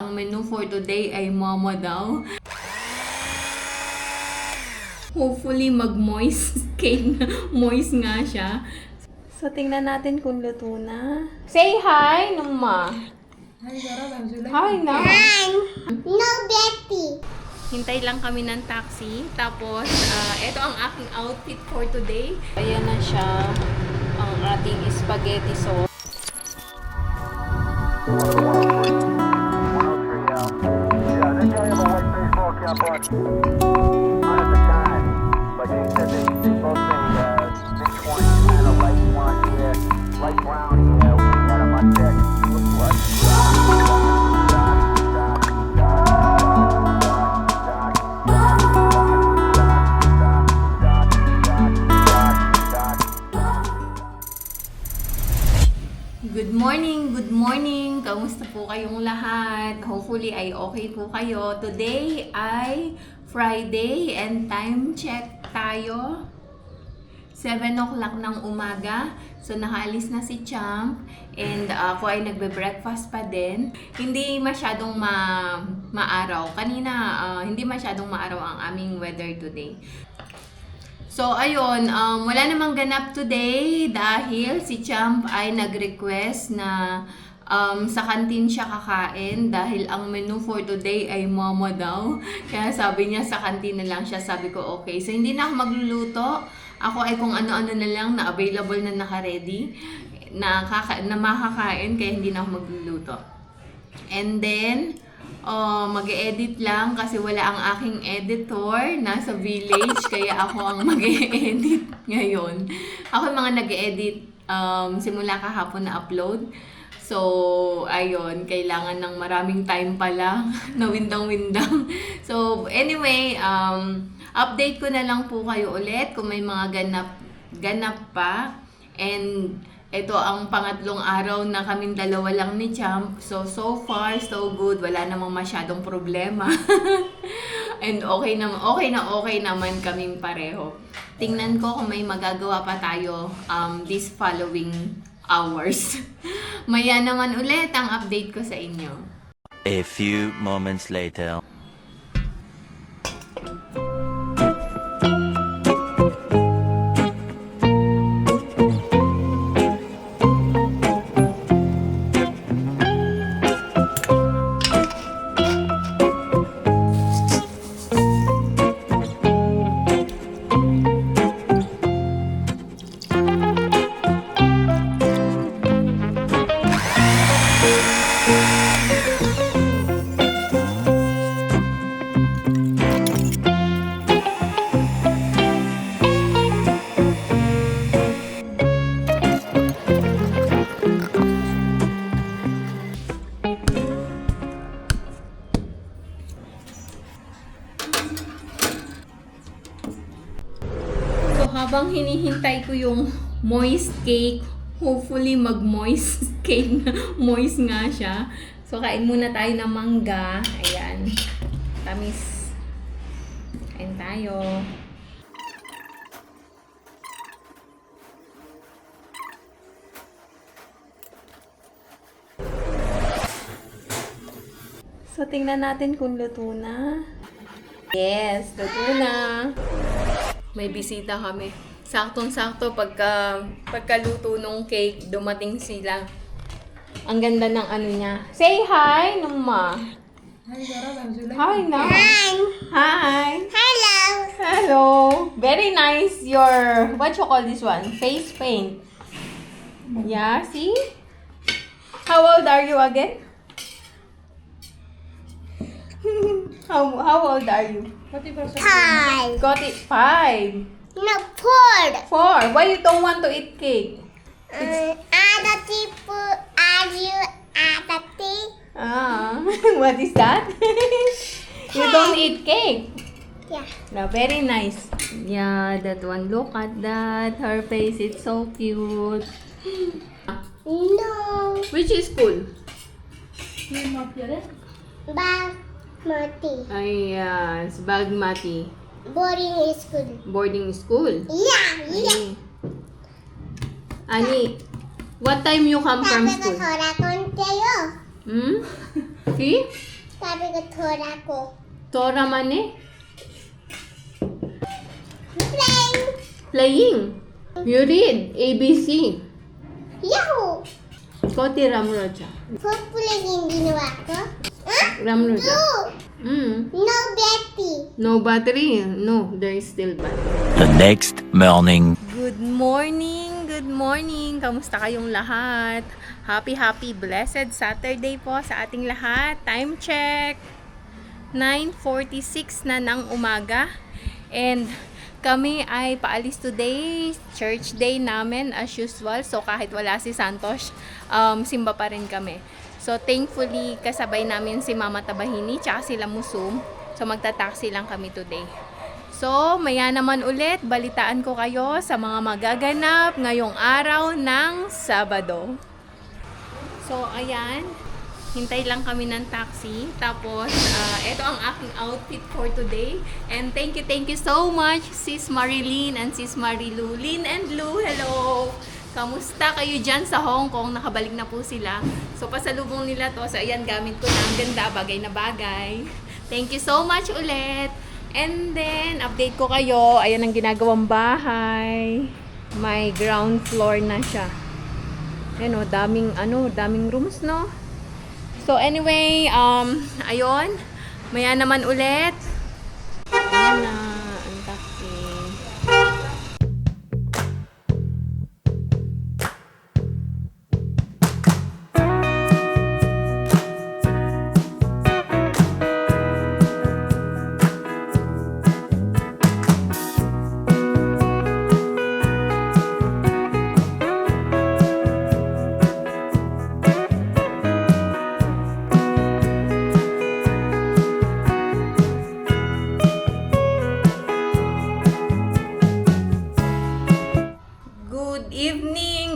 ang menu for today ay momo daw. Hopefully mag-moist cake. Moist nga siya. So, tingnan natin kung luto na. Say hi, Numa. Hi, na. No, Betty. Hintay lang kami ng taxi. Tapos, ito ang aking outfit for today. Ayan na siya. Ang ating spaghetti sauce. Good morning! Kamusta po kayong lahat? Hopefully ay okay po kayo. Today ay Friday and time check tayo. 7 o'clock ng umaga. So nakaalis na si Champ and ako ay nagbe-breakfast pa din. Hindi masyadong maaraw. Kanina hindi masyadong maaraw ang aming weather today. So, ayun, wala namang ganap today dahil si Champ ay nag-request na sa kantin siya kakain dahil ang menu for today ay momo daw. Kaya sabi niya sa kantin na lang siya. Sabi ko, okay. So, hindi na ako magluluto. Ako ay kung ano-ano na lang na available na naka-ready na makakain kaya hindi na ako magluluto. And then, mag-e-edit lang kasi wala ang aking editor nasa village kaya ako ang mag-e-edit ngayon. Ako yung mga nag-e-edit simula kahapon na upload. So, ayun, kailangan ng maraming time pala na windang-windang. So, anyway, update ko na lang po kayo ulit kung may mga ganap pa. And ito ang pangatlong araw na kaming dalawa lang ni Champ. So far, so good. Wala namang masyadong problema. And okay naman kaming pareho. Tingnan ko kung may magagawa pa tayo these following hours. Maya naman ulit ang update ko sa inyo. A few moments later. Habang hinihintay ko yung moist cake, hopefully mag-moist cake na moist nga siya. So, kain muna tayo ng mangga. Ayan. Tamis. Kain tayo. So, tingnan natin kung luto na. Yes, luto na. May bisita kami. Saktong-sakto pagkaluto ng cake, dumating sila. Ang ganda ng ano niya. Say hi, Numa. Hi, na. Hi. Hello. Hello. Very nice your, what you call this one? Face paint. Yeah, see? How old are you again? How old are you? 5. Got it 5. No, 4. 4. Why you don't want to eat cake? Other people are you other thing? What is that? You don't eat cake. Yeah. No, very nice. Yeah, that one. Look at that. Her face is so cute. No. Which is school? Basmati. Ay, Bagmati. Boarding school. Boarding school. Yeah. Ani, what time you come from Sabi ko school? soda konteyo. Hmm? See? Sabi ko, tora ko. Tora mane? Playing. Playing. You read ABC. Yahoo! Koti Ramroja. Hopefully, hindi ginawa ko. Huh? Ramroja. No! No, Betty. No battery? No, there is still battery. The next morning. Good morning! Good morning! Kamusta kayong lahat? Happy, blessed Saturday po sa ating lahat. Time check! 9:46 na ng umaga. And kami ay paalis today. Church day namin as usual. So kahit wala si Santos, simba pa rin kami. So thankfully, kasabay namin si Mama Tabahini tsaka sila Musum. So magta-taxi lang kami today. So, maya naman ulit, balitaan ko kayo sa mga magaganap ngayong araw ng Sabado. So, ayan. Hintay lang kami ng taxi. Tapos, ito ang aking outfit for today. And thank you so much, Sis Marilyn and Sis Marilu. Lynn and Lou, hello! Kamusta kayo dyan sa Hong Kong? Nakabalik na po sila. So, pasalubong nila to. So, ayan, gamit ko na. Ang ganda, bagay na bagay. Thank you so much ulit. And then, update ko kayo. Ayan ang ginagawang bahay. May ground floor na siya. Ayan o, daming rooms, no? So, anyway, ayun. Maya naman ulit. Ayan na, ang taxi.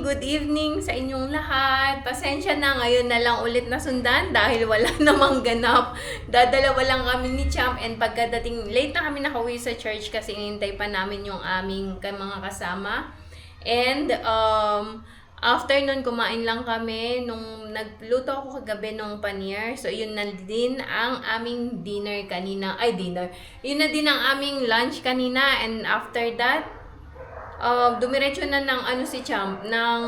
Good evening sa inyong lahat. Pasensya na, ngayon na lang ulit nasundan dahil wala namang ganap. Dadalawa lang kami ni Champ and pagkadating, late na kami nakauwi sa church kasi hinintay pa namin yung aming mga kasama. And after nun, kumain lang kami nung nagluto ako kagabi ng paneer. So, yun na din ang aming dinner kanina. Yun na din ang aming lunch kanina. And after that, dumiretso na ng si Champ, ng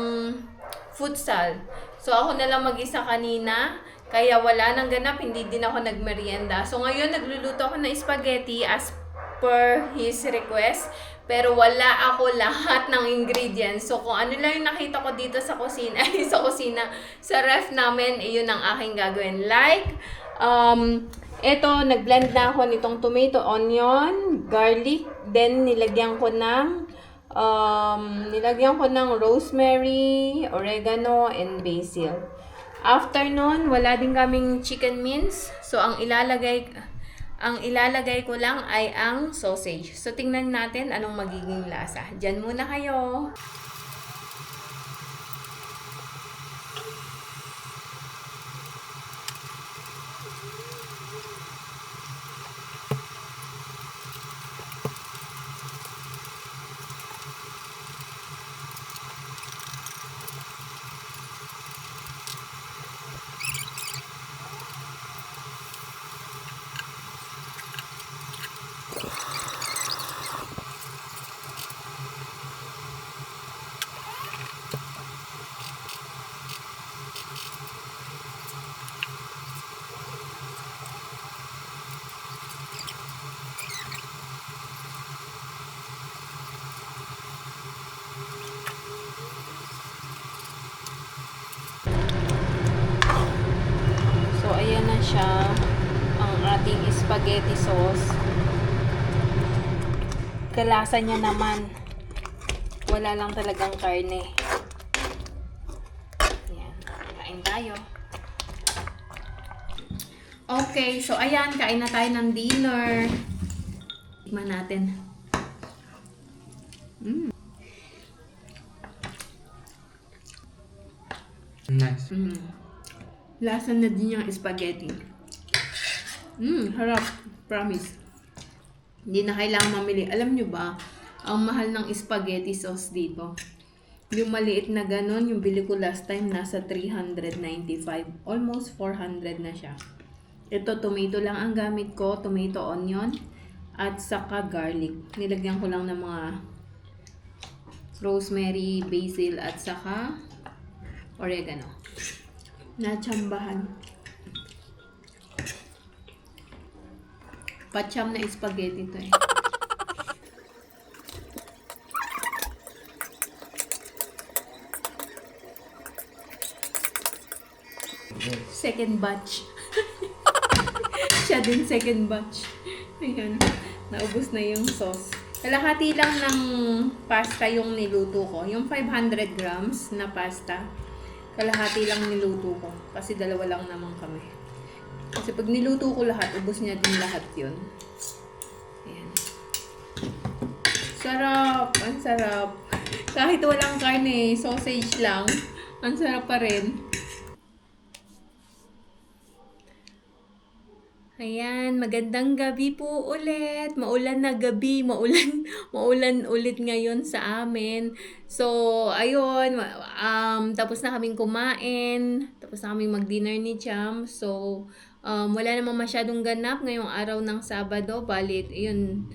futsal. So, ako na lang mag-isa kanina. Kaya wala nang ganap, hindi din ako nagmerienda. So, ngayon, nagluluto ako ng spaghetti as per his request. Pero wala ako lahat ng ingredients. So, kung ano lang yung nakita ko dito sa kusina, sa ref namin, yun ang aking gagawin. Like, eto, nag-blend na ako nitong tomato, onion, garlic. Then, nilagyan ko ng rosemary, oregano, and basil. After nun, wala din kaming chicken mince. So, ang ilalagay ko lang ay ang sausage. So, tingnan natin anong magiging lasa. Diyan muna kayo. So, ayan na siya, ang ating spaghetti sauce. Kalasa niya naman, wala lang talagang karne. Ayan, kain tayo. Okay, so ayan, kain na tayo ng dinner. Tikman natin. Nice. Lasa na din yung spaghetti. Harap. Promise. Hindi na kailangan mamili. Alam nyo ba, ang mahal ng spaghetti sauce dito. Yung maliit na ganon, yung bili ko last time, nasa 395. Almost 400 na siya. Ito, tomato lang ang gamit ko. Tomato, onion, at saka garlic. Nilagyan ko lang ng mga rosemary, basil, at saka oregano. Natsambahan. Pacham na spaghetti to eh. Second batch. Siya din second batch. Ayan. Naubos na yung sauce. Kalahati lang ng pasta yung niluto ko. Yung 500 grams na pasta. Kalahati lang niluto ko. Kasi dalawa lang naman kami. Kasi pag niluto ko lahat, ubos niya din lahat yun. Ayan. Sarap! Ang sarap. Kahit walang karne, sausage lang. Ang sarap pa rin. Ayan, magandang gabi po ulit. Maulan na gabi, maulan ulit ngayon sa amin. So, ayun, tapos na kaming kumain, tapos na kaming mag-dinner ni Cham. So, wala namang masyadong ganap ngayong araw ng Sabado. Balit, yun,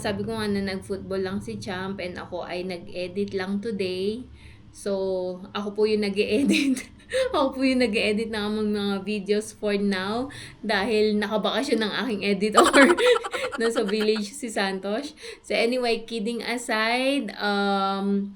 sabi ko nga na nag-football lang si Champ and ako ay nag-edit lang today. So, ako po yung nag-edit. Ako po yung nag-edit ng mga videos for now dahil nakabakasyon ng aking editor nasa village si Santos. So anyway, kidding aside, ano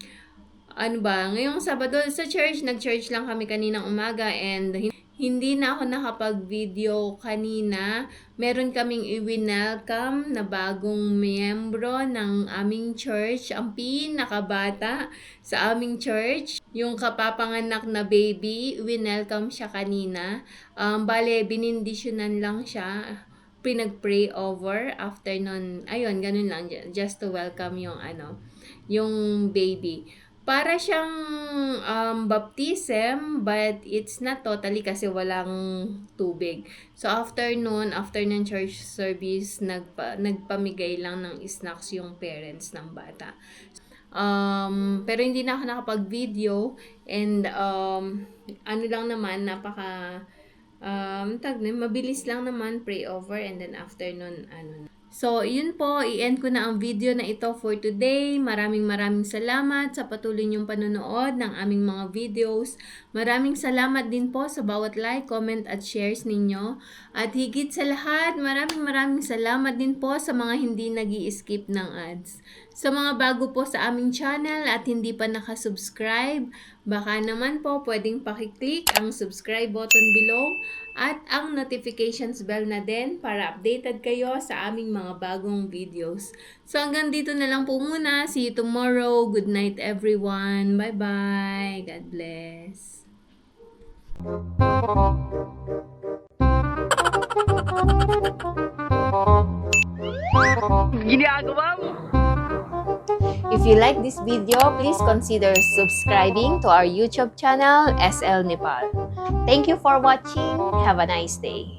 ba, ngayong Sabado sa church, nag-church lang kami kaninang umaga and hindi na ako nakapag-video kanina. Meron kaming i-welcome na bagong miyembro ng aming church. Ang pinakabata sa aming church. Yung kapapanganak na baby, welcome siya kanina. Bale, binindisyonan lang siya. Pinag-pray over. After nun, ayun, ganun lang. Just to welcome yung yung baby. Para siyang baptism, but it's not totally kasi walang tubig. So, after ng church service, nagpamigay lang ng snacks yung parents ng bata. Pero hindi na ako nakapag-video and ano lang naman, mabilis lang naman, pray over and then after nun, So, yun po, i-end ko na ang video na ito for today. Maraming salamat sa patuloy niyong panonood ng aming mga videos. Maraming salamat din po sa bawat like, comment at shares ninyo. At higit sa lahat, maraming salamat din po sa mga hindi nag-i-skip ng ads. Sa mga bago po sa aming channel at hindi pa nakasubscribe, baka naman po pwedeng pakiclick ang subscribe button below at ang notifications bell na din para updated kayo sa aming mga bagong videos. So hanggang dito na lang po muna. See you tomorrow. Good night everyone. Bye-bye. God bless. Ginagawa mo! If you like this video, please consider subscribing to our YouTube channel, SL Nepal. Thank you for watching. Have a nice day.